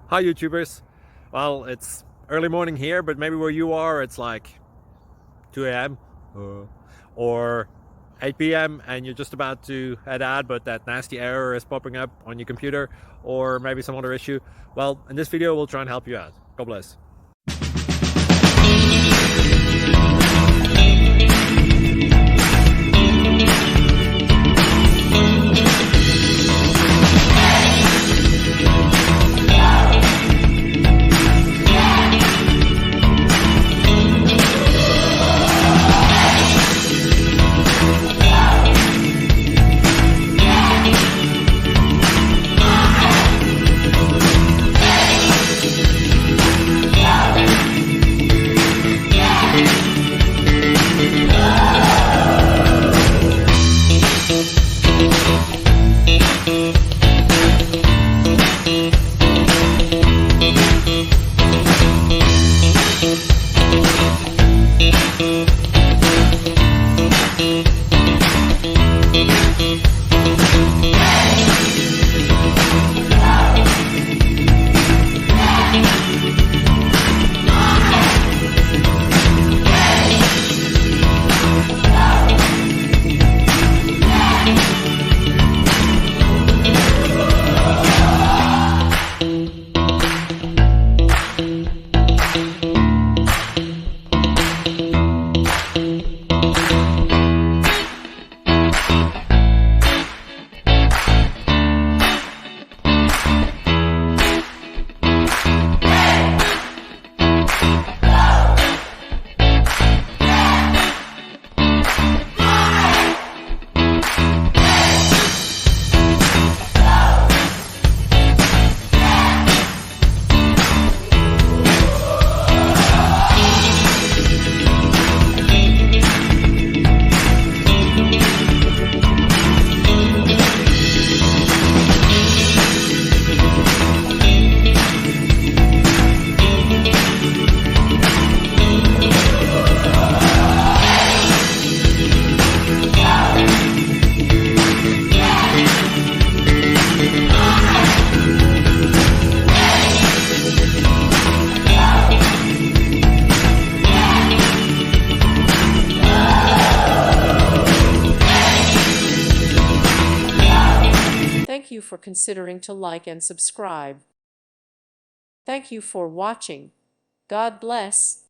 Hi YouTubers. Well, it's early morning here, but maybe where you are it's like 2 a.m. or 8 p.m. and you're just about to head out, but that nasty error is popping up on your computer, or maybe some other issue. Well, in this video we'll try and help you out. God bless. Thank you for considering to like and subscribe. Thank you for watching. God bless.